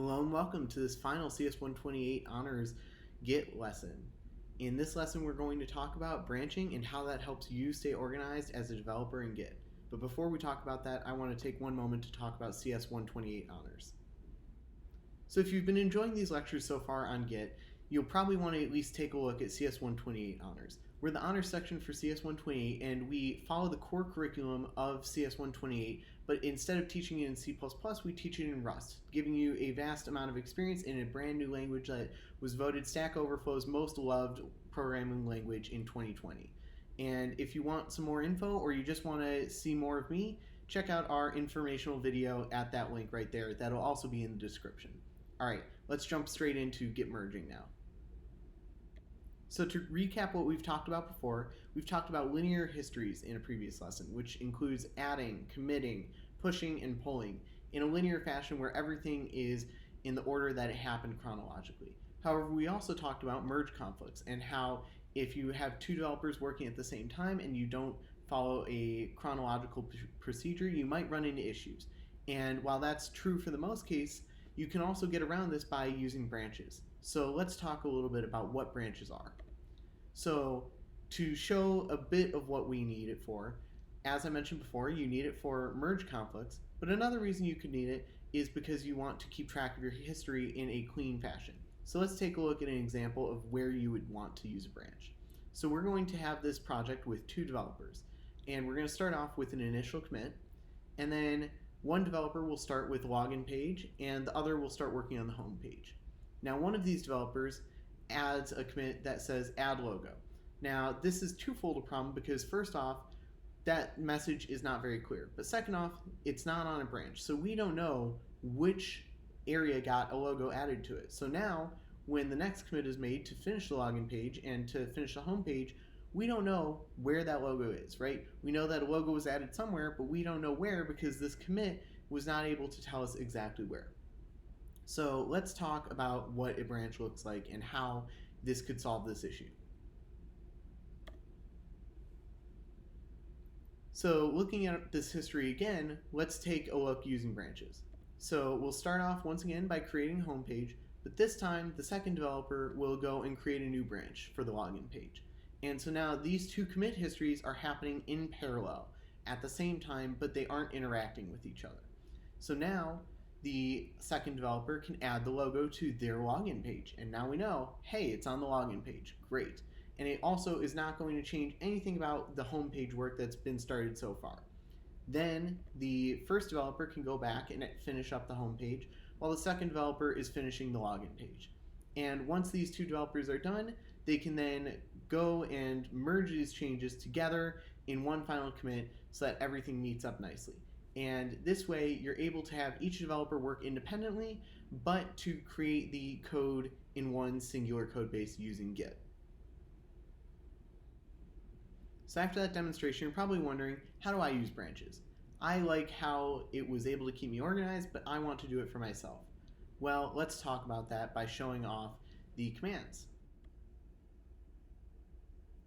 Hello and welcome to this final CS128 Honors Git lesson. In this lesson, we're going to talk about branching and how that helps you stay organized as a developer in Git. But before we talk about that, I want to take one moment to talk about CS128 Honors. So if you've been enjoying these lectures so far on Git, you'll probably want to at least take a look at CS128 Honors. We're the honors section for CS128, and we follow the core curriculum of CS128, but instead of teaching it in C++, we teach it in Rust, giving you a vast amount of experience in a brand new language that was voted Stack Overflow's most loved programming language in 2020. And if you want some more info or you just want to see more of me, check out our informational video at that link right there. That'll also be in the description. All right, let's jump straight into Git merging now. So to recap what we've talked about before, we've talked about linear histories in a previous lesson, which includes adding, committing, pushing, and pulling in a linear fashion where everything is in the order that it happened chronologically. However, we also talked about merge conflicts and how if you have two developers working at the same time and you don't follow a chronological procedure, you might run into issues. And while that's true for the most case, you can also get around this by using branches. So let's talk a little bit about what branches are. So to show a bit of what we need it for, as I mentioned before, you need it for merge conflicts, but another reason you could need it is because you want to keep track of your history in a clean fashion. So let's take a look at an example of where you would want to use a branch. So we're going to have this project with two developers, and we're going to start off with an initial commit, and then one developer will start with the login page, and the other will start working on the home page. Now, one of these developers adds a commit that says add logo. Now, this is twofold a problem because first off, that message is not very clear. But second off, it's not on a branch. So we don't know which area got a logo added to it. So now, when the next commit is made to finish the login page and to finish the home page, we don't know where that logo is, right? We know that a logo was added somewhere, but we don't know where because this commit was not able to tell us exactly where. So let's talk about what a branch looks like and how this could solve this issue. So looking at this history again, let's take a look using branches. So we'll start off once again by creating a home page, but this time the second developer will go and create a new branch for the login page. And so now these two commit histories are happening in parallel at the same time, but they aren't interacting with each other. So now the second developer can add the logo to their login page. And now we know, hey, it's on the login page. Great. And it also is not going to change anything about the home page work that's been started so far. Then the first developer can go back and finish up the home page while the second developer is finishing the login page. And once these two developers are done, they can then go and merge these changes together in one final commit so that everything meets up nicely. And this way, you're able to have each developer work independently, but to create the code in one singular code base using Git. So after that demonstration, you're probably wondering, how do I use branches? I like how it was able to keep me organized, but I want to do it for myself. Well, let's talk about that by showing off the commands.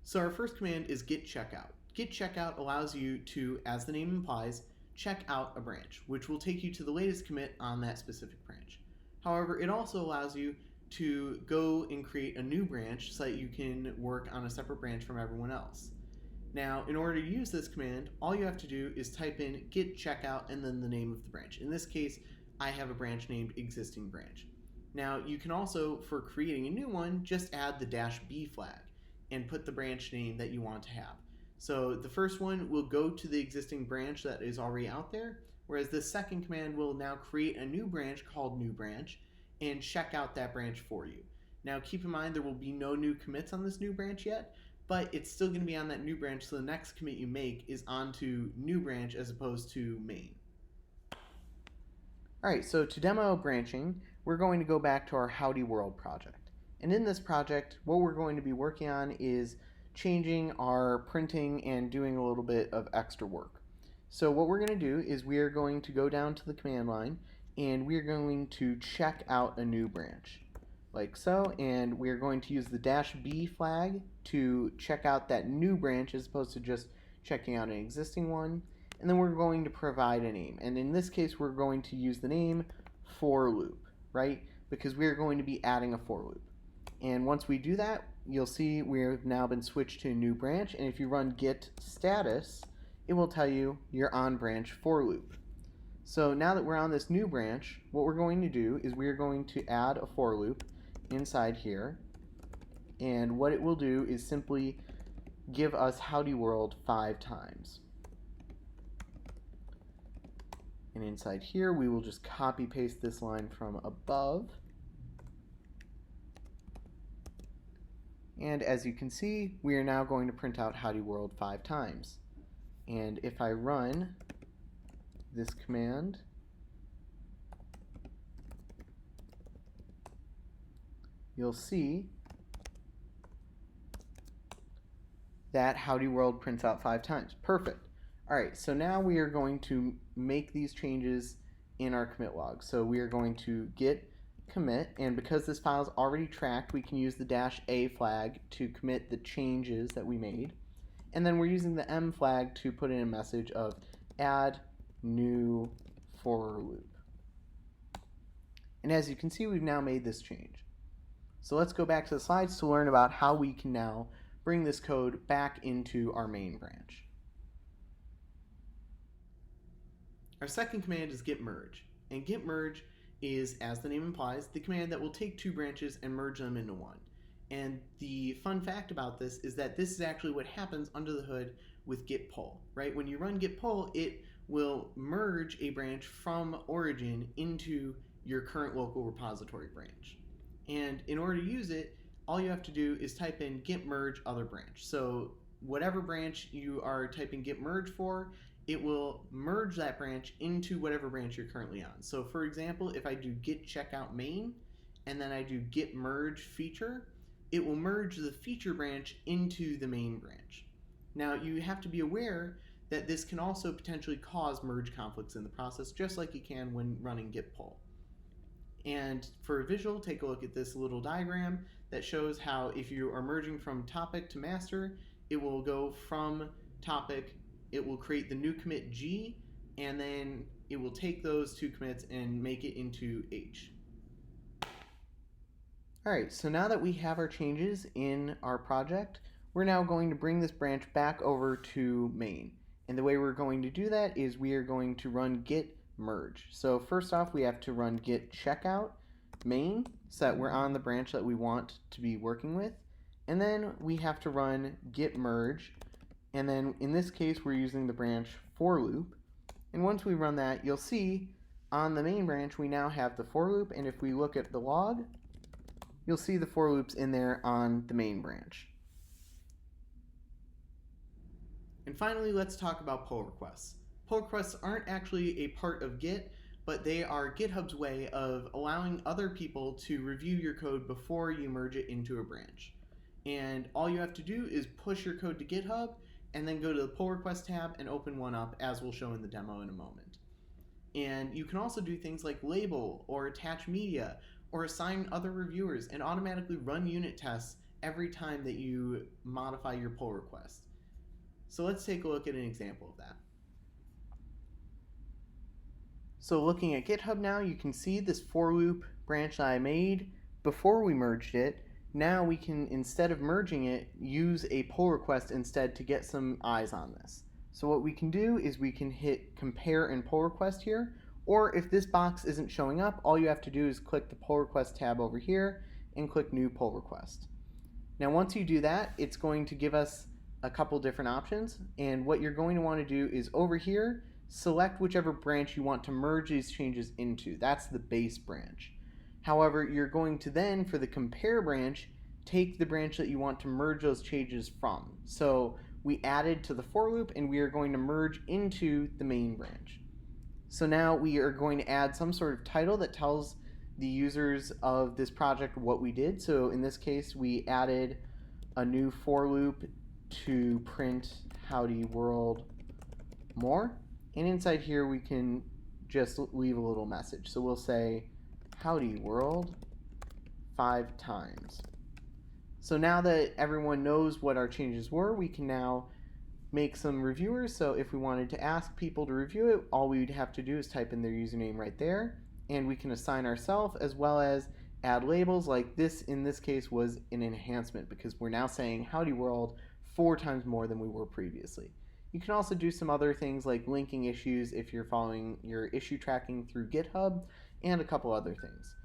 So our first command is Git Checkout. Git Checkout allows you to, as the name implies, check out a branch, which will take you to the latest commit on that specific branch. However, it also allows you to go and create a new branch so that you can work on a separate branch from everyone else. Now, in order to use this command, all you have to do is type in Git Checkout and then the name of the branch. In this case, I have a branch named Existing Branch. Now, you can also, for creating a new one, just add the -b flag and put the branch name that you want to have. So the first one will go to the existing branch that is already out there, whereas the second command will now create a new branch called new branch and check out that branch for you. Now keep in mind there will be no new commits on this new branch yet, but it's still going to be on that new branch, so the next commit you make is onto new branch as opposed to main. Alright, so to demo branching, we're going to go back to our Howdy World project. And in this project, what we're going to be working on is changing our printing and doing a little bit of extra work. So what we're going to do is we are going to go down to the command line and we're going to check out a new branch like so, and we're going to use the -b flag to check out that new branch as opposed to just checking out an existing one, and then we're going to provide a name, and in this case we're going to use the name for loop. right? Because we're going to be adding a for loop. And once we do that, you'll see we've now been switched to a new branch. And if you run git status, it will tell you you're on branch for loop. So now that we're on this new branch, what we're going to do is we're going to add a for loop inside here. And what it will do is simply give us howdy world 5 times. And inside here, we will just copy paste this line from above. And as you can see, we are now going to print out howdy world 5 times. And if I run this command, you'll see that howdy world prints out 5 times. Perfect. All right, so now we are going to make these changes in our commit log. So we are going to git commit, and because this file is already tracked, we can use the -a flag to commit the changes that we made. And then we're using the M flag to put in a message of add new for loop. And as you can see, we've now made this change. So let's go back to the slides to learn about how we can now bring this code back into our main branch. Our second command is Git Merge. And Git Merge is, as the name implies, the command that will take 2 branches and merge them into one. And the fun fact about this is that this is actually what happens under the hood with git pull, right? When you run git pull, it will merge a branch from origin into your current local repository branch. And in order to use it, all you have to do is type in git merge other branch. So whatever branch you are typing git merge for, it will merge that branch into whatever branch you're currently on. So for example, if I do Git Checkout main, and then I do Git Merge feature, it will merge the feature branch into the main branch. Now you have to be aware that this can also potentially cause merge conflicts in the process, just like you can when running git pull. And for a visual, take a look at this little diagram that shows how if you are merging from topic to master, it will go from topic, it will create the new commit G, and then it will take those 2 commits and make it into H. Alright, so now that we have our changes in our project, we're now going to bring this branch back over to main. And the way we're going to do that is we are going to run Git Merge. So first off, we have to run Git Checkout main so that we're on the branch that we want to be working with. And then we have to run Git Merge. And then in this case, we're using the branch for loop. And once we run that, you'll see on the main branch, we now have the for loop. And if we look at the log, you'll see the for loops in there on the main branch. And finally, let's talk about pull requests. Pull requests aren't actually a part of Git, but they are GitHub's way of allowing other people to review your code before you merge it into a branch. And all you have to do is push your code to GitHub, and then go to the pull request tab and open one up, as we'll show in the demo in a moment. And you can also do things like label or attach media or assign other reviewers and automatically run unit tests every time that you modify your pull request. So let's take a look at an example of that. So looking at GitHub now, you can see this for loop branch that I made before we merged it. Now we can, instead of merging it, use a pull request instead to get some eyes on this. So what we can do is we can hit compare and pull request here, or if this box isn't showing up, all you have to do is click the pull request tab over here and click new pull request. Now once you do that, it's going to give us a couple different options, and what you're going to want to do is over here, select whichever branch you want to merge these changes into. That's the base branch. However, you're going to then, for the compare branch, take the branch that you want to merge those changes from. So we added to the for loop, and we are going to merge into the main branch. So now we are going to add some sort of title that tells the users of this project what we did. So in this case, we added a new for loop to print howdy world more. And inside here, we can just leave a little message. So we'll say, howdy world 5 times. So now that everyone knows what our changes were, we can now make some reviewers. So if we wanted to ask people to review it, all we would have to do is type in their username right there, and we can assign ourselves as well as add labels. Like this in this case was an enhancement because we're now saying howdy world 4 times more than we were previously. You can also do some other things like linking issues if you're following your issue tracking through GitHub, and a couple other things.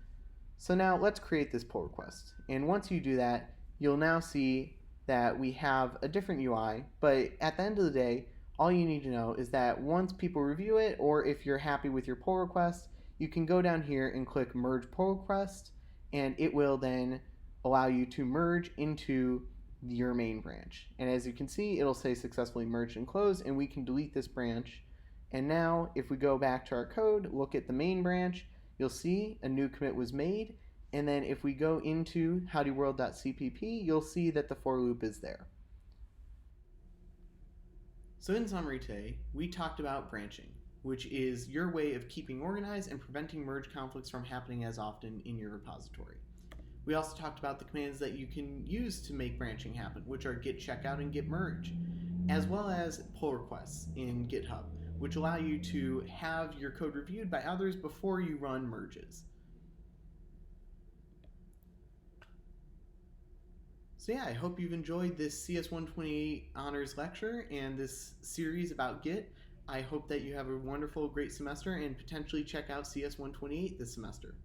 So now let's create this pull request. And once you do that, you'll now see that we have a different UI, but at the end of the day, all you need to know is that once people review it, or if you're happy with your pull request, you can go down here and click Merge Pull Request, and it will then allow you to merge into your main branch. And as you can see, it'll say successfully merged and closed, and we can delete this branch. And now if we go back to our code, look at the main branch, you'll see a new commit was made. And then if we go into howdyworld.cpp, you'll see that the for loop is there. So in summary today, we talked about branching, which is your way of keeping organized and preventing merge conflicts from happening as often in your repository. We also talked about the commands that you can use to make branching happen, which are Git Checkout and Git Merge, as well as pull requests in GitHub, which allow you to have your code reviewed by others before you run merges. So yeah, I hope you've enjoyed this CS128 honors lecture and this series about Git. I hope that you have a wonderful, great semester and potentially check out CS128 this semester.